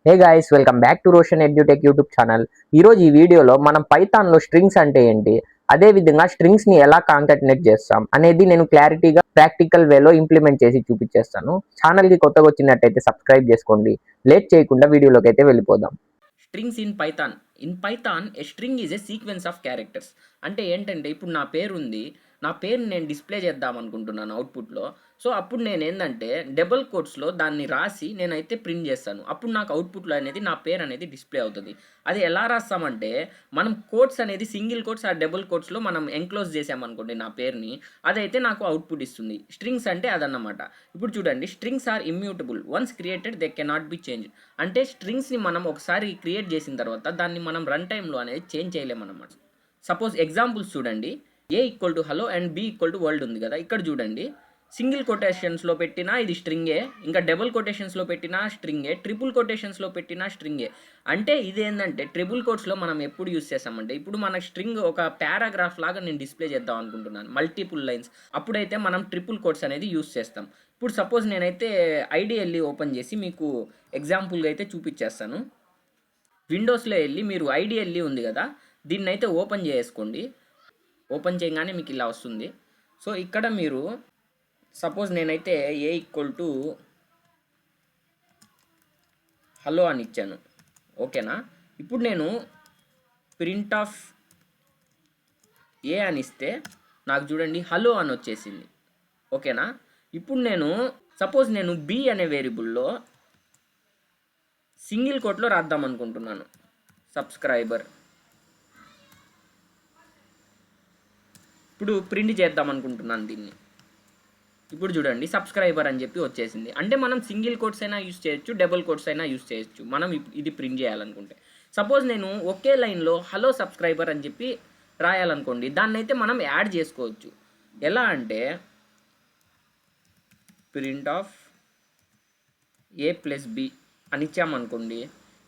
Hey guys, welcome back to Roshan edutech YouTube channel. ఈరోజు ఈ వీడియోలో మనం పైథాన్లో స్ట్రింగ్స్ అంటే ఏంటి, అదేవిధంగా స్ట్రింగ్స్ని ఎలా కాంకాటినేట్ చేస్తాం అనేది నేను క్లారిటీగా ప్రాక్టికల్ వేలో ఇంప్లిమెంట్ చేసి చూపించేస్తాను. ఛానల్కి కొత్తగా వచ్చినట్టయితే సబ్స్క్రైబ్ చేసుకోండి. లేట్ చేయకుండా వీడియోలోకి అయితే వెళ్ళిపోదాం. Strings in Python. In Python a string is a sequence of characters. అంటే ఏంటంటే ఇప్పుడు నా పేరు ఉంది, నా పేరుని నేను డిస్ప్లే చేద్దాం అనుకుంటున్నాను అవుట్పుట్లో. సో అప్పుడు నేను ఏంటంటే డబుల్ కోట్స్లో దాన్ని రాసి నేనైతే ప్రింట్ చేస్తాను. అప్పుడు నాకు అవుట్పుట్లో అనేది నా పేరు అనేది డిస్ప్లే అవుతుంది. అది ఎలా రాస్తామంటే మనం కోట్స్ అనేది సింగిల్ కోట్స్ ఆ డబుల్ కోట్స్లో మనం ఎంక్లోజ్ చేసామనుకోండి నా పేరుని, అదైతే నాకు అవుట్పుట్ ఇస్తుంది. స్ట్రింగ్స్ అంటే అదన్నమాట. ఇప్పుడు చూడండి, strings are immutable once created they cannot be change. అంటే స్ట్రింగ్స్ని మనం ఒకసారి క్రియేట్ చేసిన తర్వాత దాన్ని మనం రన్ టైంలో అనేది చేంజ్ చేయలేమన్నమాట. సపోజ్ ఎగ్జాంపుల్స్ చూడండి, a equal to hello and b equal to world ఉంది కదా. ఇక్కడ చూడండి, సింగిల్ కొటేషన్స్లో పెట్టినా ఇది స్ట్రింగే, ఇంకా డబుల్ కొటేషన్స్లో పెట్టినా స్ట్రింగే, ట్రిపుల్ కొటేషన్స్లో పెట్టినా స్ట్రింగే. అంటే ఇది ఏంటంటే ట్రిపుల్ కోట్స్లో మనం ఎప్పుడు యూస్ చేస్తామంటే ఇప్పుడు మన స్ట్రింగ్ ఒక పారాగ్రాఫ్ లాగా నేను డిస్ప్లే చేద్దాం అనుకుంటున్నాను, మల్టిపుల్ లైన్స్. అప్పుడైతే మనం ట్రిపుల్ కోట్స్ అనేది యూస్ చేస్తాం. ఇప్పుడు సపోజ్ నేనైతే ఐడిఎల్ఈ ఓపెన్ చేసి మీకు ఎగ్జాంపుల్గా అయితే చూపించేస్తాను. విండోస్లో వెళ్ళి మీరు ఐడిఎల్ఈ ఉంది కదా, దీన్ని అయితే ఓపెన్ చేసుకోండి. ఓపెన్ చేయగానే మీకు ఇలా వస్తుంది. సో ఇక్కడ మీరు సపోజ్ నేనైతే ఏ ఈక్వల్ టు హలో అని ఇచ్చాను, ఓకేనా. ఇప్పుడు నేను ప్రింట్ ఆఫ్ ఏ అని ఇస్తే నాకు చూడండి హలో అని వచ్చేసింది, ఓకేనా. ఇప్పుడు నేను సపోజ్ నేను బి అనే వేరియబుల్లో సింగిల్ కోట్లో రాద్దాం అనుకుంటున్నాను, సబ్స్క్రైబర్. ఇప్పుడు ప్రింట్ చేద్దాం అనుకుంటున్నాను దీన్ని. ఇప్పుడు చూడండి సబ్స్క్రైబర్ అని చెప్పి వచ్చేసింది. అంటే మనం సింగిల్ కోట్స్ అయినా యూస్ చేయొచ్చు, డబుల్ కోట్స్ అయినా యూస్ చేయొచ్చు మనం ఇది ప్రింట్ చేయాలనుకుంటే. సపోజ్ నేను ఒకే లైన్లో హలో సబ్స్క్రైబర్ అని చెప్పి రాయాలనుకోండి, దాన్ని అయితే మనం యాడ్ చేసుకోవచ్చు. ఎలా అంటే print of a plus b అని ఇచ్చామనుకోండి,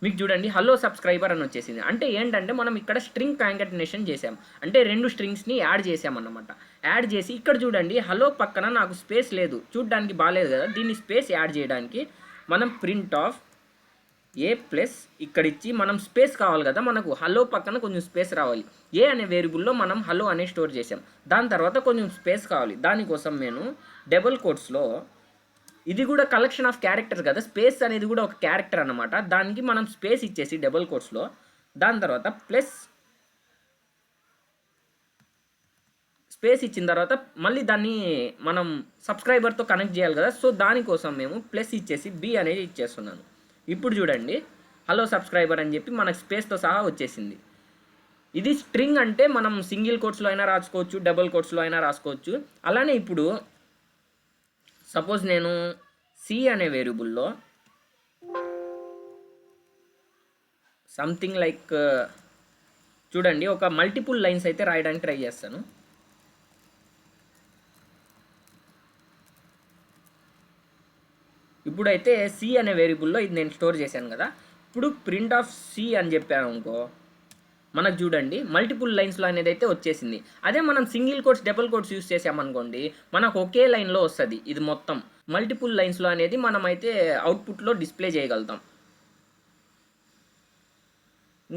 మీకు చూడండి హలో సబ్స్క్రైబర్ అని వచ్చేసింది. అంటే ఏంటంటే మనం ఇక్కడ స్ట్రింగ్ కాంకాటినేషన్ చేసాం, అంటే రెండు స్ట్రింగ్స్ని యాడ్ చేసామన్నమాట. యాడ్ చేసి ఇక్కడ చూడండి హలో పక్కన నాకు స్పేస్ లేదు, చూడడానికి బాగాలేదు కదా, దీన్ని స్పేస్ యాడ్ చేయడానికి మనం ప్రింట్ ఆఫ్ ఏ ప్లస్ ఇక్కడ ఇచ్చి మనం స్పేస్ కావాలి కదా, మనకు హలో పక్కన కొంచెం స్పేస్ రావాలి. ఏ అనే వేరియబుల్లో మనం హలో అనే స్టోర్ చేసాం, దాని తర్వాత కొంచెం స్పేస్ కావాలి. దానికోసం నేను డబుల్ కోట్స్లో, ఇది కూడా కలెక్షన్ ఆఫ్ క్యారెక్టర్స్ కదా, స్పేస్ అనేది కూడా ఒక క్యారెక్టర్ అనమాట, దానికి మనం స్పేస్ ఇచ్చేసి డబుల్ కోట్స్లో, దాని తర్వాత ప్లస్ స్పేస్ ఇచ్చిన తర్వాత మళ్ళీ దాన్ని మనం సబ్స్క్రైబర్తో కనెక్ట్ చేయాలి కదా, సో దానికోసం మేము ప్లస్ ఇచ్చేసి బి అనేది ఇచ్చేస్తున్నాను. ఇప్పుడు చూడండి హలో సబ్స్క్రైబర్ అని చెప్పి మనకు స్పేస్తో సహా వచ్చేసింది. ఇది స్ట్రింగ్ అంటే మనం సింగిల్ కోట్స్లో అయినా రాసుకోవచ్చు, డబుల్ కోట్స్లో అయినా రాసుకోవచ్చు. అలానే ఇప్పుడు సపోజ్ నేను సి అనే వేరియబుల్లో సంథింగ్ లైక్ చూడండి ఒక మల్టిపుల్ లైన్స్ అయితే రాయడానికి ట్రై చేస్తాను. ఇప్పుడైతే సి అనే వేరియబుల్లో ఇది నేను స్టోర్ చేశాను కదా. ఇప్పుడు ప్రింట్ ఆఫ్ సి అని చెప్పాను అనుకో, మనకు చూడండి మల్టిపుల్ లైన్స్లో అనేది అయితే వచ్చేసింది. అదే మనం single quotes double quotes use చేసామనుకోండి, మనకు ఒకే లైన్లో వస్తుంది. ఇది మొత్తం మల్టిపుల్ లైన్స్లో అనేది మనం అయితే అవుట్పుట్లో డిస్ప్లే చేయగలుగుతాం.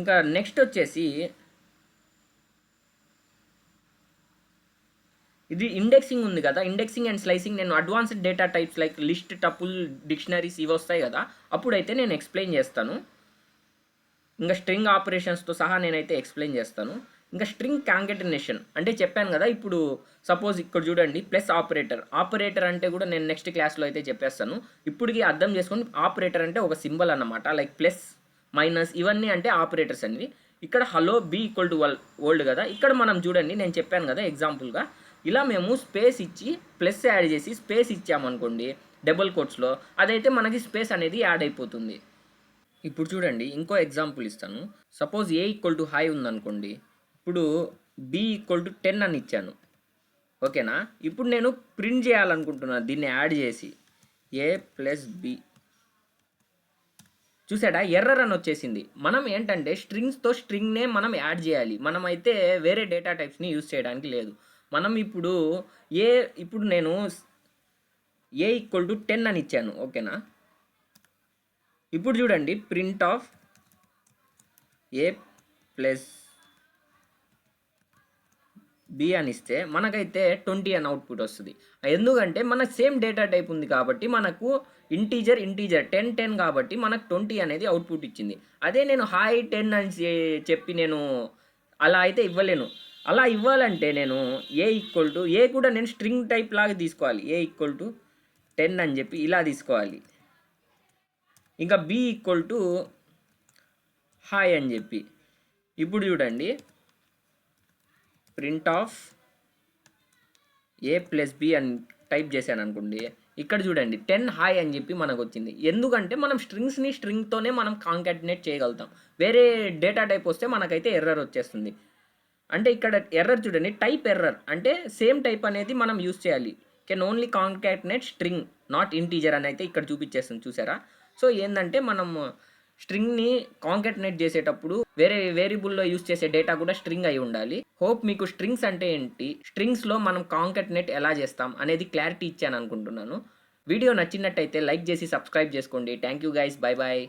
ఇంకా నెక్స్ట్ వచ్చేసి ఇది ఇండెక్సింగ్ ఉంది కదా, ఇండెక్సింగ్ అండ్ స్లైసింగ్ నేను advanced data types like list, tuple, dictionaries ఇవి వస్తాయి కదా, అప్పుడైతే నేను ఎక్స్ప్లెయిన్ చేస్తాను. ఇంకా స్ట్రింగ్ ఆపరేషన్స్తో సహా నేనైతే ఎక్స్ప్లెయిన్ చేస్తాను. ఇంకా స్ట్రింగ్ కాంకాటినేషన్ అంటే చెప్పాను కదా. ఇప్పుడు సపోజ్ ఇక్కడ చూడండి ప్లస్ ఆపరేటర్ అంటే కూడా నేను నెక్స్ట్ క్లాస్లో అయితే చెప్పేస్తాను. ఇప్పటికి అర్థం చేసుకొని ఆపరేటర్ అంటే ఒక సింబల్ అన్నమాట, లైక్ ప్లస్, మైనస్ ఇవన్నీ అంటే ఆపరేటర్స్ అనేవి. ఇక్కడ hello b equal to world కదా, ఇక్కడ మనం చూడండి నేను చెప్పాను కదా ఎగ్జాంపుల్గా, ఇలా మేము స్పేస్ ఇచ్చి ప్లస్ యాడ్ చేసి స్పేస్ ఇచ్చామనుకోండి డబుల్ కోట్స్లో, అదైతే మనకి స్పేస్ అనేది యాడ్ అయిపోతుంది. ఇప్పుడు చూడండి ఇంకో ఎగ్జాంపుల్ ఇస్తాను. Suppose A equal to high ఉందనుకోండి, ఇప్పుడు బి ఈక్వల్ టు 10 అని ఇచ్చాను, ఓకేనా. ఇప్పుడు నేను ప్రింట్ చేయాలనుకుంటున్నాను దీన్ని యాడ్ చేసి ఏ ప్లస్ బి, చూసాడా ఎర్రర్ అని వచ్చేసింది. మనం ఏంటంటే స్ట్రింగ్స్తో స్ట్రింగ్నే మనం యాడ్ చేయాలి, మనమైతే వేరే డేటా టైప్స్ని యూజ్ చేయడానికి లేదు. మనం ఇప్పుడు ఇప్పుడు నేను ఏ ఈక్వల్ టు 10 అని ఇచ్చాను, ఓకేనా. ఇప్పుడు చూడండి print of a plus b అని ఇస్తే మనకైతే 20 అని అవుట్పుట్ వస్తుంది. ఎందుకంటే మనకు సేమ్ డేటా టైప్ ఉంది కాబట్టి మనకు ఇంటీజర్ 10 కాబట్టి మనకు 20 అనేది అవుట్పుట్ ఇచ్చింది. అదే నేను హాయ్ 10 అని చెప్పి నేను అలా అయితే ఇవ్వలేను. అలా ఇవ్వాలంటే నేను ఏ కూడా నేను స్ట్రింగ్ టైప్ లాగా తీసుకోవాలి. ఏ ఈక్వల్ టు 10 అని చెప్పి ఇలా తీసుకోవాలి. ఇంకా బి ఈక్వల్ టు హాయ్ అని చెప్పి. ఇప్పుడు చూడండి print of a plus b అని టైప్ చేశాను అనుకోండి, ఇక్కడ చూడండి 10 హాయ్ అని చెప్పి మనకు వచ్చింది. ఎందుకంటే మనం స్ట్రింగ్తోనే మనం కాంకాటినేట్ చేయగలుగుతాం. వేరే డేటా టైప్ వస్తే మనకైతే ఎర్రర్ వచ్చేస్తుంది. అంటే ఇక్కడ ఎర్రర్ చూడండి, టైప్ ఎర్రర్ అంటే సేమ్ టైప్ అనేది మనం యూస్ చేయాలి. Can only కాంకాటినేట్ string not integer అని అయితే ఇక్కడ చూపించేస్తుంది చూసారా. సో ఏంటంటే మనం స్ట్రింగ్ని కాంకాటినేట్ చేసేటప్పుడు వేరే వేరియబుల్లో యూస్ చేసే డేటా కూడా స్ట్రింగ్ అయి ఉండాలి. హోప్ మీకు స్ట్రింగ్స్ అంటే ఏంటి, స్ట్రింగ్స్లో మనం కాంకాటినేట్ ఎలా చేస్తాం అనేది క్లారిటీ ఇచ్చాను అనుకుంటున్నాను. వీడియో నచ్చినట్టయితే లైక్ చేసి సబ్స్క్రైబ్ చేసుకోండి. Thank you guys, bye bye.